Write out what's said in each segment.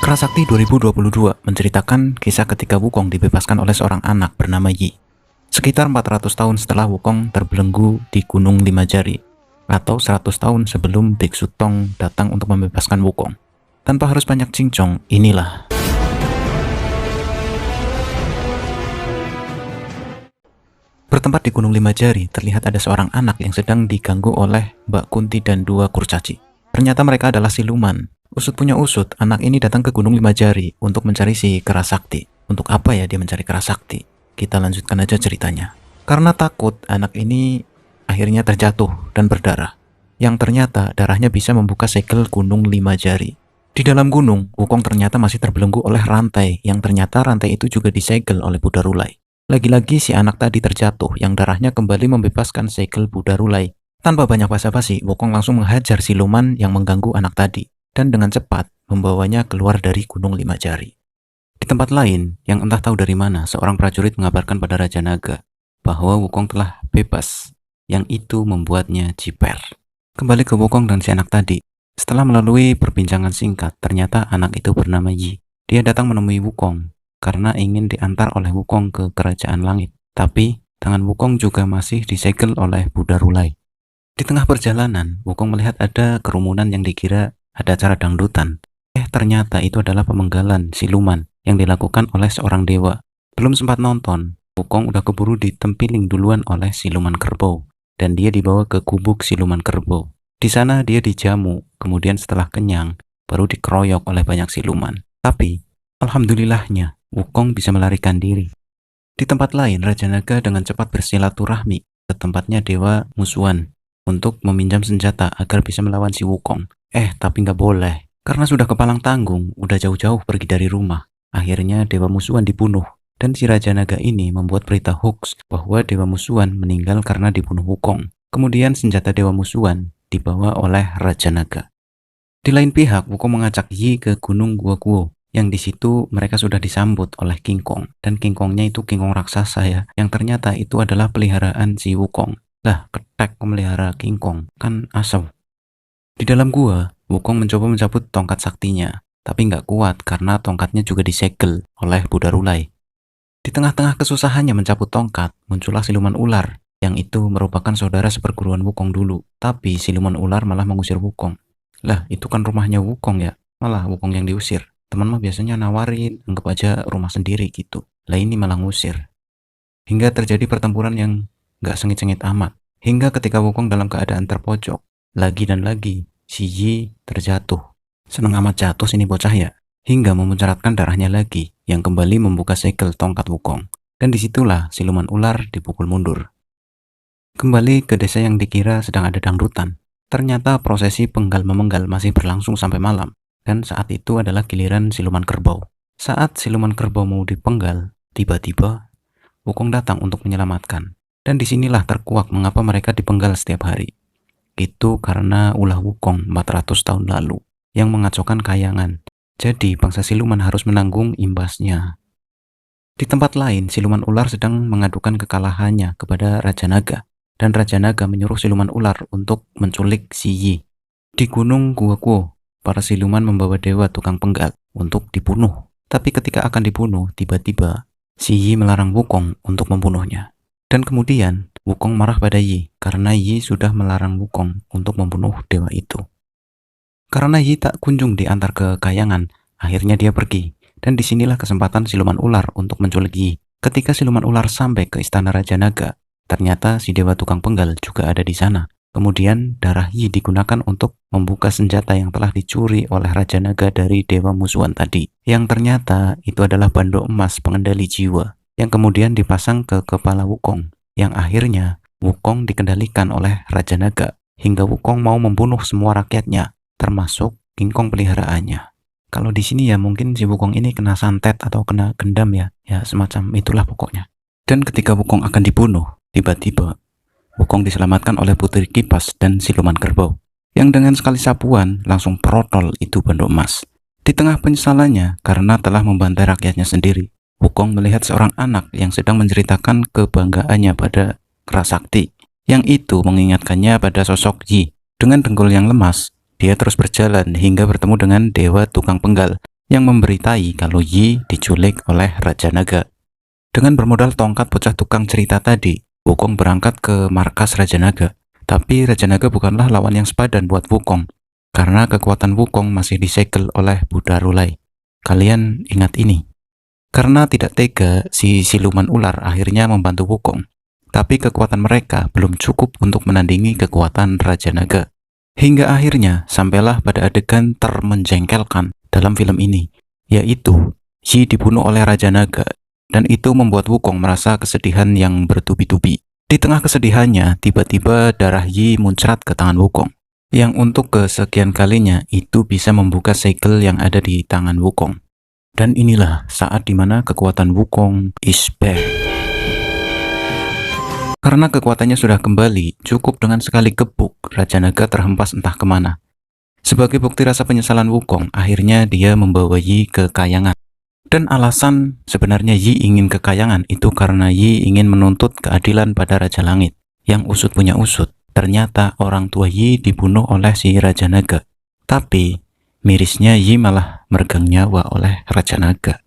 Kerasakti 2022 menceritakan kisah ketika Wukong dibebaskan oleh seorang anak bernama Yi. Sekitar 400 tahun setelah Wukong terbelenggu di Gunung Lima Jari, atau 100 tahun sebelum Biksu Tong datang untuk membebaskan Wukong. Tanpa harus banyak cincong, inilah. Bertempat di Gunung Lima Jari, terlihat ada seorang anak yang sedang diganggu oleh Mbak Kunti dan dua kurcaci. Ternyata mereka adalah siluman. Usut punya usut, anak ini datang ke Gunung Lima Jari untuk mencari si Kerasakti. Untuk apa ya dia mencari Kerasakti? Kita lanjutkan aja ceritanya. Karena takut, anak ini akhirnya terjatuh dan berdarah. Yang ternyata darahnya bisa membuka segel Gunung Lima Jari. Di dalam gunung, Wukong ternyata masih terbelenggu oleh rantai, yang ternyata rantai itu juga disegel oleh Buddha Rulai. Lagi-lagi si anak tadi terjatuh, yang darahnya kembali membebaskan segel Buddha Rulai. Tanpa banyak basa-basi, Wukong langsung menghajar siluman yang mengganggu anak tadi, dan dengan cepat membawanya keluar dari Gunung Lima Jari. Di tempat lain, yang entah tahu dari mana, seorang prajurit mengabarkan pada Raja Naga bahwa Wukong telah bebas, yang itu membuatnya jiper. Kembali ke Wukong dan si anak tadi. Setelah melalui perbincangan singkat, ternyata anak itu bernama Yi. Dia datang menemui Wukong karena ingin diantar oleh Wukong ke Kerajaan Langit. Tapi, tangan Wukong juga masih disegel oleh Buddha Rulai. Di tengah perjalanan, Wukong melihat ada kerumunan yang dikira ada acara dangdutan. Ternyata itu adalah pemenggalan siluman yang dilakukan oleh seorang dewa. Belum sempat nonton, Wukong udah keburu ditempiling duluan oleh siluman kerbau, dan dia dibawa ke gubuk siluman kerbau. Di sana dia dijamu, kemudian setelah kenyang, baru dikeroyok oleh banyak siluman. Tapi, alhamdulillahnya, Wukong bisa melarikan diri. Di tempat lain, Raja Naga dengan cepat bersilaturahmi ke tempatnya Dewa Musuhan untuk meminjam senjata agar bisa melawan si Wukong. Tapi nggak boleh, karena sudah kepalang tanggung, udah jauh-jauh pergi dari rumah. Akhirnya Dewa Musuhan dibunuh, dan si Raja Naga ini membuat berita hoax bahwa Dewa Musuhan meninggal karena dibunuh Wukong. Kemudian senjata Dewa Musuhan dibawa oleh Raja Naga. Di lain pihak, Wukong mengajak Yi ke Gunung Guoguo, yang di situ mereka sudah disambut oleh King Kong. Dan King Kongnya itu King Kong raksasa ya, yang ternyata itu adalah peliharaan si Wukong. Lah, ketek memelihara King Kong, kan asal. Di dalam gua, Wukong mencoba mencabut tongkat saktinya, tapi nggak kuat karena tongkatnya juga disegel oleh Buddha Rulai. Di tengah-tengah kesusahannya mencabut tongkat, muncullah siluman ular, yang itu merupakan saudara seperguruan Wukong dulu. Tapi siluman ular malah mengusir Wukong. Lah, itu kan rumahnya Wukong ya, malah Wukong yang diusir. Teman mah biasanya nawarin, anggap aja rumah sendiri gitu. Lah ini malah ngusir. Hingga terjadi pertempuran yang nggak sengit-sengit amat. Hingga ketika Wukong dalam keadaan terpojok, lagi dan lagi, si Yi terjatuh. Seneng amat jatuh sini bocah ya. Hingga memuncratkan darahnya lagi, yang kembali membuka segel tongkat Wukong. Dan disitulah siluman ular dipukul mundur. Kembali ke desa yang dikira sedang ada dangdutan. Ternyata prosesi penggal-memenggal masih berlangsung sampai malam. Dan saat itu adalah giliran siluman kerbau. Saat siluman kerbau mau dipenggal, tiba-tiba Wukong datang untuk menyelamatkan. Dan disinilah terkuak mengapa mereka dipenggal setiap hari. Itu karena ulah Wukong 400 tahun lalu yang mengacaukan kayangan. Jadi bangsa siluman harus menanggung imbasnya. Di tempat lain, siluman ular sedang mengadukan kekalahannya kepada Raja Naga. Dan Raja Naga menyuruh siluman ular untuk menculik si Yi. Di Gunung Guoguo, para siluman membawa dewa tukang penggal untuk dibunuh. Tapi ketika akan dibunuh, tiba-tiba si Yi melarang Wukong untuk membunuhnya. Dan kemudian Wukong marah pada Yi karena Yi sudah melarang Wukong untuk membunuh dewa itu. Karena Yi tak kunjung diantar ke kayangan, akhirnya dia pergi. Dan disinilah kesempatan siluman ular untuk menculik Yi. Ketika siluman ular sampai ke istana Raja Naga, ternyata si dewa tukang penggal juga ada di sana. Kemudian darah Yi digunakan untuk membuka senjata yang telah dicuri oleh Raja Naga dari Dewa Musuhan tadi. Yang ternyata itu adalah bando emas pengendali jiwa, yang kemudian dipasang ke kepala Wukong, yang akhirnya Wukong dikendalikan oleh Raja Naga, hingga Wukong mau membunuh semua rakyatnya, termasuk King Kong peliharaannya. Kalau di sini ya mungkin si Wukong ini kena santet atau kena gendam ya semacam itulah pokoknya. Dan ketika Wukong akan dibunuh, tiba-tiba Wukong diselamatkan oleh Putri Kipas dan siluman kerbau, yang dengan sekali sapuan langsung protol itu bando emas. Di tengah penyesalannya karena telah membantai rakyatnya sendiri, Wukong melihat seorang anak yang sedang menceritakan kebanggaannya pada Kerasakti, yang itu mengingatkannya pada sosok Yi. Dengan dengkul yang lemas, dia terus berjalan hingga bertemu dengan dewa tukang penggal, yang memberitai kalau Yi diculik oleh Raja Naga. Dengan bermodal tongkat bocah tukang cerita tadi, Wukong berangkat ke markas Raja Naga. Tapi Raja Naga bukanlah lawan yang sepadan buat Wukong, karena kekuatan Wukong masih disegel oleh Buddha Rulai. Kalian ingat ini. Karena tidak tega, si siluman ular akhirnya membantu Wukong. Tapi kekuatan mereka belum cukup untuk menandingi kekuatan Raja Naga. Hingga akhirnya sampailah pada adegan termenjengkelkan dalam film ini, yaitu Yi dibunuh oleh Raja Naga, dan itu membuat Wukong merasa kesedihan yang bertubi-tubi. Di tengah kesedihannya, tiba-tiba darah Yi muncrat ke tangan Wukong, yang untuk kesekian kalinya itu bisa membuka segel yang ada di tangan Wukong. Dan inilah saat dimana kekuatan Wukong is back. Karena kekuatannya sudah kembali, cukup dengan sekali gebuk, Raja Naga terhempas entah kemana. Sebagai bukti rasa penyesalan Wukong, akhirnya dia membawa Yi ke kayangan. Dan alasan sebenarnya Yi ingin ke kayangan itu karena Yi ingin menuntut keadilan pada Raja Langit. Yang usut punya usut, ternyata orang tua Yi dibunuh oleh si Raja Naga. Tapi, mirisnya Yi malah meregang nyawa oleh Raja Naga.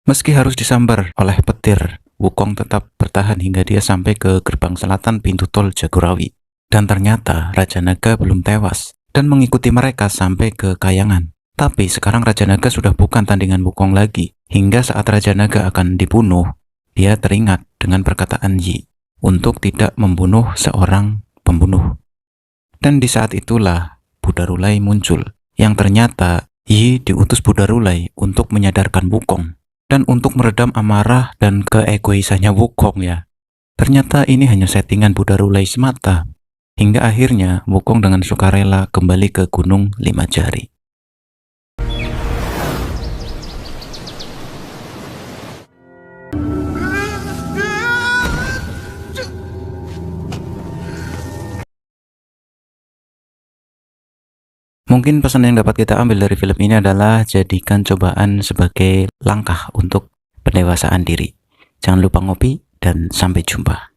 Meski harus disambar oleh petir, Wukong tetap bertahan hingga dia sampai ke gerbang selatan pintu tol Jagorawi. Dan ternyata Raja Naga belum tewas dan mengikuti mereka sampai ke kayangan. Tapi sekarang Raja Naga sudah bukan tandingan Wukong lagi. Hingga saat Raja Naga akan dibunuh, dia teringat dengan perkataan Yi untuk tidak membunuh seorang pembunuh. Dan di saat itulah Buddha Rulai muncul, yang ternyata Yi diutus Buddha Rulai untuk menyadarkan Wukong dan untuk meredam amarah dan keegoisannya Wukong ya. Ternyata ini hanya settingan Buddha Rulai semata. Hingga akhirnya Wukong dengan sukarela kembali ke Gunung Lima Jari. Mungkin pesan yang dapat kita ambil dari film ini adalah jadikan cobaan sebagai langkah untuk pendewasaan diri. Jangan lupa ngopi dan sampai jumpa.